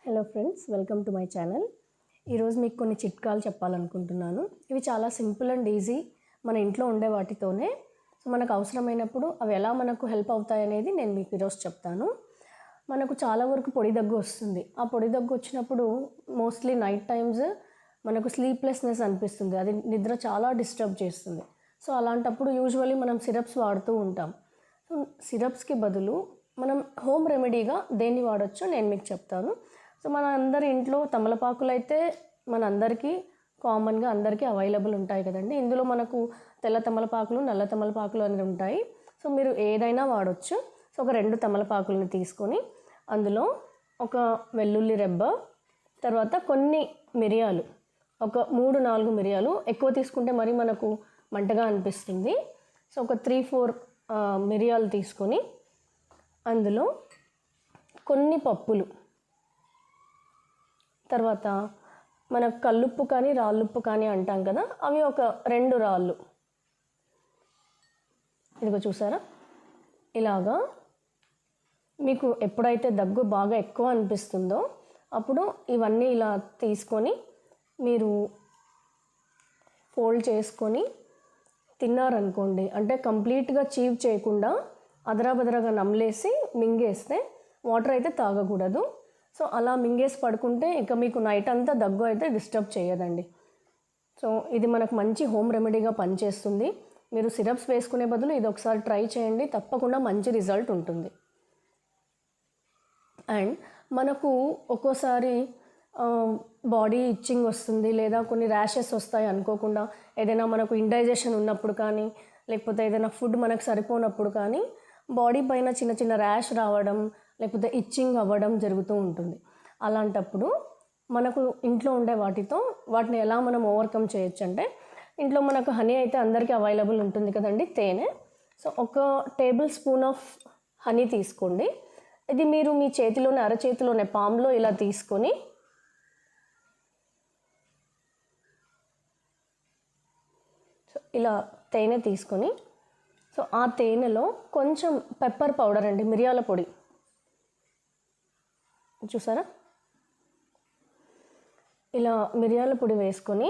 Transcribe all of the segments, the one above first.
Hello friends, welcome to my channel. ఈరోజు మీకు కొన్ని చిట్కాలు చెప్పాలనుకుంటున్నాను. ఇవి చాలా సింపుల్ అండ్ ఈజీ, మన ఇంట్లో ఉండే వాటితోనే. సో మనకు అవసరమైనప్పుడు అవి ఎలా మనకు హెల్ప్ అవుతాయి అనేది నేను మీకు ఈరోజు చెప్తాను. మనకు చాలా వరకు పొడి దగ్గు వస్తుంది. ఆ పొడి దగ్గు వచ్చినప్పుడు మోస్ట్లీ నైట్ టైమ్స్ మనకు స్లీప్లెస్నెస్ అనిపిస్తుంది. అది నిద్ర చాలా డిస్టర్బ్ చేస్తుంది. సో అలాంటప్పుడు యూజువల్లీ మనం సిరప్స్ వాడుతూ ఉంటాం. సో సిరప్స్కి బదులు మనం హోమ్ రెమెడీగా దేన్ని వాడచ్చో నేను మీకు చెప్తాను. సో మన అందరి ఇంట్లో తమలపాకులు అయితే మన అందరికీ కామన్గా అందరికీ అవైలబుల్ ఉంటాయి కదండి. ఇందులో మనకు తెల్ల తమలపాకులు, నల్ల తమలపాకులు అనేవి ఉంటాయి. సో మీరు ఏదైనా వాడచ్చు. సో ఒక 2 తమలపాకులను తీసుకొని అందులో ఒక వెల్లుల్లి రెబ్బ, తర్వాత కొన్ని మిరియాలు, ఒక 3-4 మిరియాలు, ఎక్కువ తీసుకుంటే మరి మనకు మంటగా అనిపిస్తుంది. సో ఒక 3-4 మిరియాలు తీసుకొని అందులో కొన్ని పప్పులు, తర్వాత మనకు కల్లుప్పు కానీ రాళ్ళుప్పు కానీ అంటాం కదా, అవి ఒక 2 రాళ్ళు. ఇదిగో చూసారా, ఇలాగా మీకు ఎప్పుడైతే దగ్గు బాగా ఎక్కువ అనిపిస్తుందో అప్పుడు ఇవన్నీ ఇలా తీసుకొని మీరు ఫోల్డ్ చేసుకొని తిన్నారనుకోండి, అంటే కంప్లీట్గా చీవ్ చేయకుండా అదరాబదరాగా నమిలేసి మింగేస్తే, వాటర్ అయితే తాగకూడదు. సో అలా మింగేసి పడుకుంటే ఇక మీకు నైట్ అంతా దగ్గు అయితే డిస్టర్బ్ చేయదండి. సో ఇది మనకు మంచి హోమ్ రెమెడీగా పనిచేస్తుంది. మీరు సిరప్స్ వేసుకునే బదులు ఇది ఒకసారి ట్రై చేయండి, తప్పకుండా మంచి రిజల్ట్ ఉంటుంది. అండ్ మనకు ఒక్కోసారి బాడీ ఇచ్చింగ్ వస్తుంది, లేదా కొన్ని ర్యాషెస్ వస్తాయి అనుకోకుండా. ఏదైనా మనకు ఇండైజెషన్ ఉన్నప్పుడు కానీ, లేకపోతే ఏదైనా ఫుడ్ మనకు సరిపోనప్పుడు కానీ బాడీ పైన చిన్న చిన్న ర్యాష్ రావడం, లేకపోతే ఇచ్చింగ్ అవ్వడం జరుగుతూ ఉంటుంది. అలాంటప్పుడు మనకు ఇంట్లో ఉండే వాటిని ఎలా మనం ఓవర్కమ్ చేయొచ్చు అంటే, ఇంట్లో మనకు హనీ అయితే అందరికీ అవైలబుల్ ఉంటుంది కదండి, తేనె. సో ఒక టేబుల్ స్పూన్ ఆఫ్ హనీ తీసుకోండి. ఇది మీరు మీ చేతిలోనే, అరచేతిలోనే, పామ్లో ఇలా తీసుకొని సో ఇలా తేనె తీసుకొని, సో ఆ తేనెలో కొంచెం పెప్పర్ పౌడర్ అండి, మిరియాల పొడి చూసారా, ఇలా మిరియాల పొడి వేసుకొని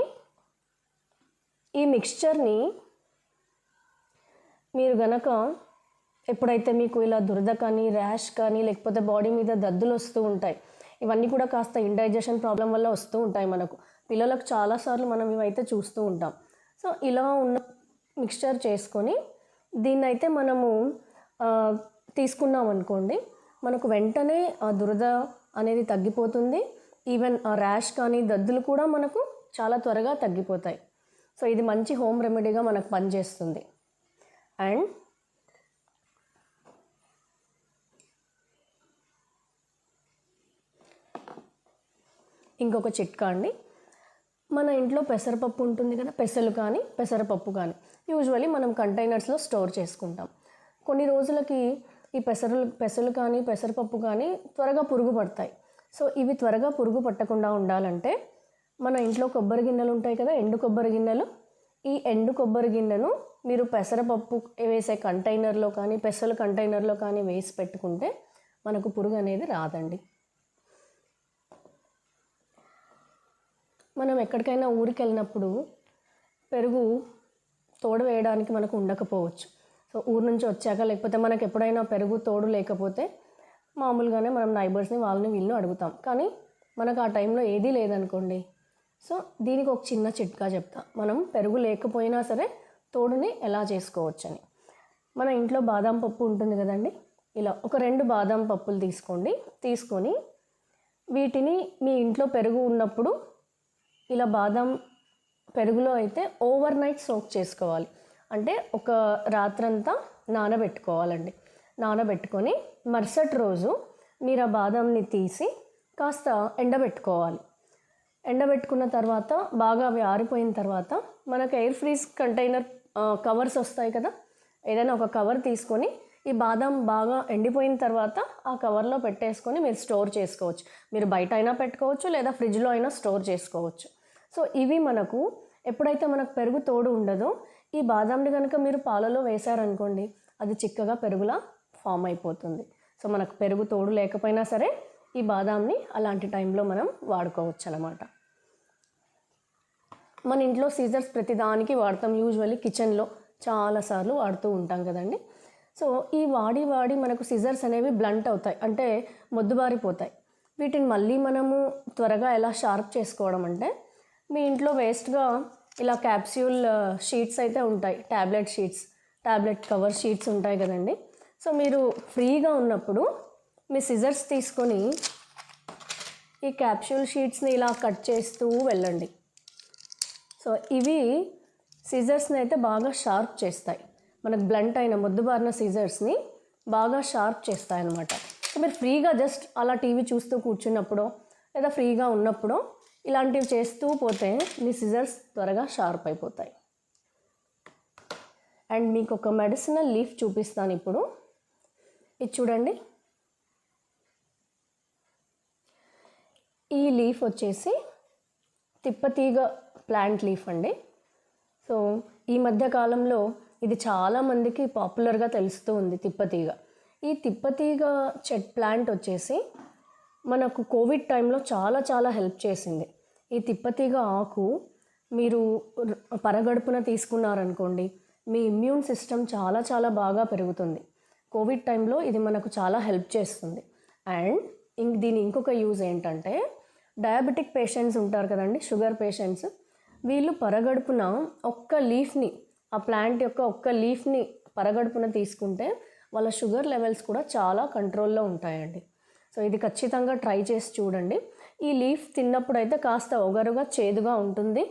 ఈ మిక్స్చర్ని మీరు గనక ఎప్పుడైతే మీకు ఇలా దురద కానీ, ర్యాష్ కానీ, లేకపోతే బాడీ మీద దద్దులు వస్తూ ఉంటాయి, ఇవన్నీ కూడా కాస్త ఇండైజెషన్ ప్రాబ్లం వల్ల వస్తూ ఉంటాయి మనకు. పిల్లలకు చాలాసార్లు మనం ఇవైతే చూస్తూ ఉంటాం. సో ఇలా ఉన్న మిక్స్చర్ చేసుకొని దీన్నైతే మనము తీసుకున్నాం అనుకోండి, మనకు వెంటనే ఆ దురద అనేది తగ్గిపోతుంది. ఈవెన్ ఆ ర్యాష్ కానీ, దద్దులు కూడా మనకు చాలా త్వరగా తగ్గిపోతాయి. సో ఇది మంచి హోమ్ రెమెడీగా మనకు పనిచేస్తుంది. అండ్ ఇంకొక చిట్కా అండి, మన ఇంట్లో పెసరపప్పు ఉంటుంది కదా, పెసలు కానీ పెసరపప్పు కానీ యూజువల్లీ మనం కంటైనర్స్లో స్టోర్ చేసుకుంటాం. కొన్ని రోజులకి ఈ పెసలు కానీ పెసరపప్పు కానీ త్వరగా పురుగు పడతాయి. సో ఇవి త్వరగా పురుగు పట్టకుండా ఉండాలంటే మన ఇంట్లో కొబ్బరి గిన్నెలు ఉంటాయి కదా, ఎండు కొబ్బరి గిన్నెలు. ఈ ఎండు కొబ్బరి గిన్నెను మీరు పెసరపప్పు వేసే కంటైనర్లో కానీ, పెసలు కంటైనర్లో కానీ వేసి పెట్టుకుంటే మనకు పురుగు అనేది రాదండి. మనం ఎక్కడికైనా ఊరికి వెళ్ళినప్పుడు పెరుగు తోడు వేయడానికి మనకు ఉండకపోవచ్చు. సో ఊరు నుంచి వచ్చాక, లేకపోతే మనకు ఎప్పుడైనా పెరుగు తోడు లేకపోతే మామూలుగానే మనం నైబర్స్ని, వాళ్ళని వీళ్ళని అడుగుతాం. కానీ మనకు ఆ టైంలో ఏదీ లేదనుకోండి, సో దీనికి ఒక చిన్న చిట్కా చెప్తా. మనం పెరుగు లేకపోయినా సరే తోడుని ఎలా చేసుకోవచ్చని. మన ఇంట్లో బాదం పప్పు ఉంటుంది కదండి, ఇలా ఒక 2 బాదం పప్పులు తీసుకొని వీటిని మీ ఇంట్లో పెరుగు ఉన్నప్పుడు ఇలా బాదం పెరుగులో అయితే ఓవర్ నైట్ సోక్ చేసుకోవాలి. అంటే ఒక రాత్రంతా నానబెట్టుకోవాలండి. నానబెట్టుకొని మరుసటి రోజు మీరు ఆ బాదంని తీసి కాస్త ఎండబెట్టుకోవాలి. ఎండబెట్టుకున్న తర్వాత బాగా అవి ఆరిపోయిన తర్వాత మనకు ఎయిర్ ఫ్రీజ్ కంటైనర్ కవర్స్ వస్తాయి కదా, ఏదైనా ఒక కవర్ తీసుకొని ఈ బాదం బాగా ఎండిపోయిన తర్వాత ఆ కవర్లో పెట్టేసుకొని మీరు స్టోర్ చేసుకోవచ్చు. మీరు బయట అయినా పెట్టుకోవచ్చు, లేదా ఫ్రిడ్జ్లో అయినా స్టోర్ చేసుకోవచ్చు. సో ఇవి మనకు ఎప్పుడైతే మనకు పెరుగు తోడు ఉండదో, ఈ బాదంని కనుక మీరు పాలలో వేశారనుకోండి, అది చిక్కగా పెరుగులా ఫామ్ అయిపోతుంది. సో మనకు పెరుగు తోడు లేకపోయినా సరే ఈ బాదాంని అలాంటి టైంలో మనం వాడుకోవచ్చు అన్నమాట. మన ఇంట్లో సీజర్స్ ప్రతిదానికి వాడతాం, యూజువల్లీ కిచెన్లో చాలాసార్లు వాడుతూ ఉంటాం కదండి. సో ఈ వాడి మనకు సిజర్స్ అనేవి బ్లంట్ అవుతాయి, అంటే మొద్దుబారిపోతాయి. వీటిని మళ్ళీ మనము త్వరగా ఎలా షార్ప్ చేసుకోవడం అంటే, మీ ఇంట్లో వేస్ట్గా ఇలా క్యాప్స్యూల్ షీట్స్ అయితే ఉంటాయి, ట్యాబ్లెట్ కవర్ షీట్స్ ఉంటాయి కదండి. సో మీరు ఫ్రీగా ఉన్నప్పుడు మీ సిజర్స్ తీసుకొని ఈ క్యాప్స్యూల్ షీట్స్ని ఇలా కట్ చేస్తూ వెళ్ళండి. సో ఇవి సిజర్స్ని అయితే బాగా షార్ప్ చేస్తాయి, మనకు బ్లంట్ అయిన మొద్దుబారిన సిజర్స్ని బాగా షార్ప్ చేస్తాయి అన్నమాట. సో మీరు ఫ్రీగా జస్ట్ అలా టీవీ చూస్తూ కూర్చున్నప్పుడు లేదా ఫ్రీగా ఉన్నప్పుడు ఇలాంటివి చేస్తూ పోతే మీ సిజర్స్ త్వరగా షార్ప్ అయిపోతాయి. అండ్ మీకు ఒక మెడిసినల్ లీఫ్ చూపిస్తాను ఇప్పుడు. ఇది చూడండి, ఈ లీఫ్ వచ్చేసి తిప్పతీగ ప్లాంట్ లీఫ్ అండి. సో ఈ మధ్య కాలంలో ఇది చాలామందికి పాపులర్గా తెలుస్తూ ఉంది తిప్పతీగ. ఈ తిప్పతీగ ప్లాంట్ వచ్చేసి మనకు కోవిడ్ టైంలో చాలా హెల్ప్ చేసింది. ఈ తిప్పతీగ ఆకు మీరు పరగడుపున తీసుకున్నారనుకోండి, మీ ఇమ్యూన్ సిస్టమ్ చాలా బాగా పెరుగుతుంది. కోవిడ్ టైంలో ఇది మనకు చాలా హెల్ప్ చేస్తుంది. అండ్ దీని ఇంకొక యూజ్ ఏంటంటే, డయాబెటిక్ పేషెంట్స్ ఉంటారు కదండి, షుగర్ పేషెంట్స్, వీళ్ళు పరగడుపున ఒక్క లీఫ్ని, ఆ ప్లాంట్ యొక్క ఒక్క లీఫ్ని పరగడుపున తీసుకుంటే వాళ్ళ షుగర్ లెవెల్స్ కూడా చాలా కంట్రోల్లో ఉంటాయండి. సో ఇది ఖచ్చితంగా ట్రై చేసి చూడండి. ఈ లీఫ్ తిన్నప్పుడు అయితే కాస్త ఒగరుగా చేదుగా ఉంటుంది.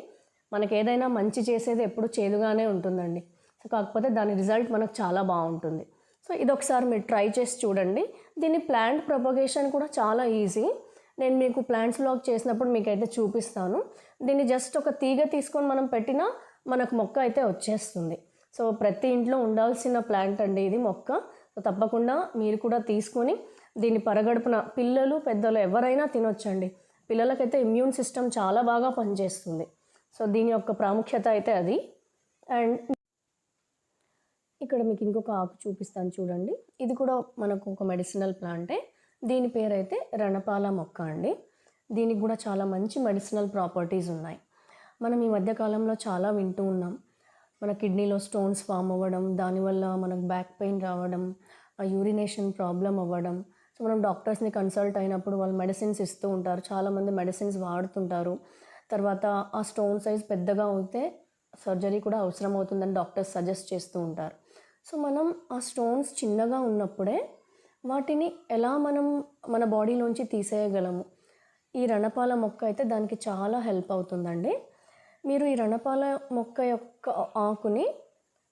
మనకు ఏదైనా మంచి చేసేది ఎప్పుడు చేదుగానే ఉంటుందండి. సో కాకపోతే దాని రిజల్ట్ మనకు చాలా బాగుంటుంది. సో ఇది ఒకసారి మీరు ట్రై చేసి చూడండి. దీని ప్లాంట్ ప్రొపగేషన్ కూడా చాలా ఈజీ. నేను మీకు ప్లాంట్స్ వ్లాగ్ చేసినప్పుడు మీకైతే చూపిస్తాను. దీన్ని జస్ట్ ఒక తీగ తీసుకొని మనం పెట్టినా మనకు మొక్క అయితే వచ్చేస్తుంది. సో ప్రతి ఇంట్లో ఉండాల్సిన ప్లాంట్ అండి ఇది, మొక్క. సో తప్పకుండా మీరు కూడా తీసుకొని దీన్ని పరగడుపున పిల్లలు పెద్దలు ఎవరైనా తినొచ్చండి. పిల్లలకైతే ఇమ్యూన్ సిస్టమ్ చాలా బాగా పనిచేస్తుంది. సో దీని యొక్క ప్రాముఖ్యత అయితే అది. అండ్ ఇక్కడ మీకు ఇంకొక ఆకు చూపిస్తాను చూడండి. ఇది కూడా మనకు ఒక మెడిసినల్ ప్లాంటే. దీని పేరైతే రణపాల మొక్క అండి. దీనికి కూడా చాలా మంచి మెడిసినల్ ప్రాపర్టీస్ ఉన్నాయి. మనం ఈ మధ్యకాలంలో చాలా వింటూ ఉన్నాం, మన కిడ్నీలో స్టోన్స్ ఫామ్ అవ్వడం, దానివల్ల మనకు బ్యాక్ పెయిన్ రావడం, యూరినేషన్ ప్రాబ్లం అవ్వడం. సో మనం డాక్టర్స్ని కన్సల్ట్ అయినప్పుడు వాళ్ళు మెడిసిన్స్ ఇస్తూ ఉంటారు, చాలామంది మెడిసిన్స్ వాడుతుంటారు. తర్వాత ఆ స్టోన్ సైజ్ పెద్దగా అయితే సర్జరీ కూడా అవసరం అవుతుందని డాక్టర్స్ సజెస్ట్ చేస్తూ ఉంటారు. సో మనం ఆ స్టోన్స్ చిన్నగా ఉన్నప్పుడే వాటిని ఎలా మనం మన బాడీలోంచి తీసేయగలము, ఈ రణపాల మొక్క అయితే దానికి చాలా హెల్ప్ అవుతుందండి. మీరు ఈ రణపాల మొక్క యొక్క ఆకుని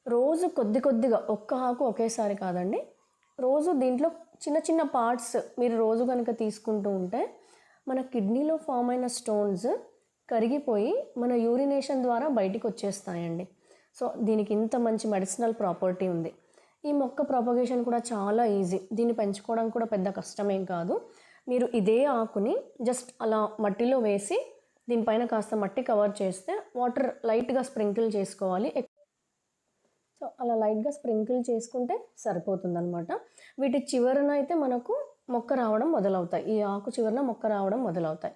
రోజు కొద్దిగా, ఒక్క ఆకు ఒకేసారి కాదండి, రోజు దీంట్లో చిన్న పార్ట్స్ మీరు రోజు కనుక తీసుకుంటూ ఉంటే మన కిడ్నీలో ఫామ్ అయిన స్టోన్స్ కరిగిపోయి మన యూరినేషన్ ద్వారా బయటికి వచ్చేస్తాయండి. సో దీనికి ఇంత మంచి మెడిసినల్ ప్రాపర్టీ ఉంది. ఈ మొక్క ప్రాపగేషన్ కూడా చాలా ఈజీ, దీన్ని పెంచుకోవడం కూడా పెద్ద కష్టమేం కాదు. మీరు ఇదే ఆకుని జస్ట్ అలా మట్టిలో వేసి దీనిపైన కాస్త మట్టి కవర్ చేస్తే వాటర్ లైట్గా స్ప్రింకిల్ చేసుకోవాలి. సో అలా లైట్గా స్ప్రింకిల్ చేసుకుంటే సరిపోతుందన్నమాట. వీటి చివరన అయితే మనకు మొక్క రావడం మొదలవుతాయి, ఈ ఆకు చివరన మొక్క రావడం మొదలవుతాయి.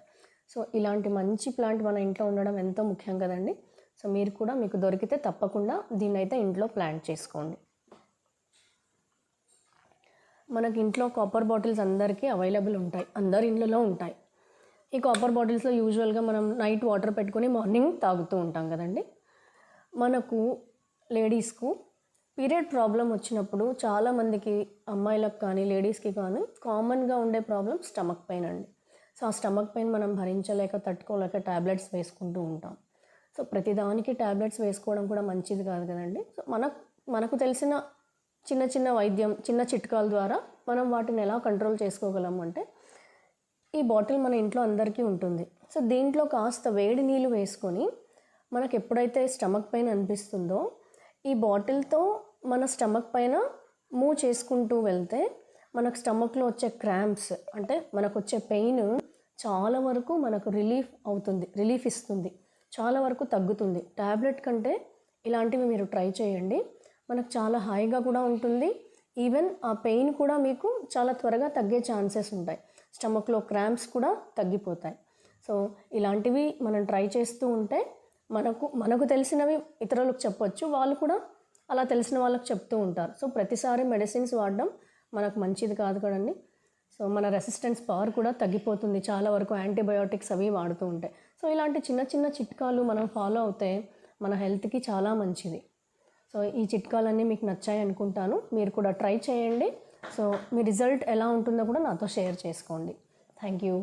సో ఇలాంటి మంచి ప్లాంట్ మన ఇంట్లో ఉండడం ఎంతో ముఖ్యం కదండి. సో మీరు కూడా మీకు దొరికితే తప్పకుండా దీన్ని అయితే ఇంట్లో ప్లాంట్ చేసుకోండి. మనకి ఇంట్లో కాపర్ బాటిల్స్ అందరికీ అవైలబుల్ ఉంటాయి, అందరి ఇంట్లో ఉంటాయి. ఈ కాపర్ బాటిల్స్లో యూజువల్గా మనం నైట్ వాటర్ పెట్టుకొని మార్నింగ్ తాగుతూ ఉంటాం కదండి. మనకు లేడీస్కు పీరియడ్ ప్రాబ్లం వచ్చినప్పుడు చాలామందికి, అమ్మాయిలకు కానీ లేడీస్కి కానీ కామన్గా ఉండే ప్రాబ్లం స్టమక్ పెయిన్ అండి. సో ఆ స్టమక్ పెయిన్ మనం భరించలేక తట్టుకోలేక ట్యాబ్లెట్స్ వేసుకుంటూ ఉంటాం. సో ప్రతిదానికి ట్యాబ్లెట్స్ వేసుకోవడం కూడా మంచిది కాదు కదండి. సో మనకు తెలిసిన చిన్న వైద్యం, చిన్న చిట్కాల ద్వారా మనం వాటిని ఎలా కంట్రోల్ చేసుకోగలం అంటే, ఈ బాటిల్ మన ఇంట్లో అందరికీ ఉంటుంది. సో దీంట్లో కాస్త వేడి నీళ్ళు వేసుకొని మనకు ఎప్పుడైతే స్టమక్ పెయిన్ అనిపిస్తుందో ఈ బాటిల్తో మన స్టమక్ పైన మూవ్ చేసుకుంటూ వెళ్తే మనకు స్టమక్లో వచ్చే క్రాంప్స్, అంటే మనకు వచ్చే పెయిన్ చాలా వరకు మనకు రిలీఫ్ ఇస్తుంది, చాలా వరకు తగ్గుతుంది. ట్యాబ్లెట్ కంటే ఇలాంటివి మీరు ట్రై చేయండి, మనకు చాలా హాయిగా కూడా ఉంటుంది. ఈవెన్ ఆ పెయిన్ కూడా మీకు చాలా త్వరగా తగ్గే ఛాన్సెస్ ఉంటాయి. స్టమక్లో క్రాంప్స్ కూడా తగ్గిపోతాయి. సో ఇలాంటివి మనం ట్రై చేస్తూ ఉంటే మనకు తెలిసినవి ఇతరులకు చెప్పొచ్చు, వాళ్ళు కూడా అలా తెలిసిన వాళ్ళకి చెప్తూ ఉంటారు. సో ప్రతిసారి మెడిసిన్స్ వాడడం మనకు మంచిది కాదు కదండి. సో మన రెసిస్టెన్స్ పవర్ కూడా తగ్గిపోతుంది చాలా వరకు యాంటీబయోటిక్స్ అవి వాడుతూ ఉంటాయి. సో ఇలాంటి చిన్న చిన్న చిట్కాలు మనం ఫాలో అవుతే మన హెల్త్కి చాలా మంచిది. సో ఈ చిట్కాలన్నీ మీకు నచ్చాయి అనుకుంటాను. మీరు కూడా ట్రై చేయండి. సో మీ రిజల్ట్ ఎలా ఉంటుందో కూడా నాతో షేర్ చేసుకోండి. Thank you.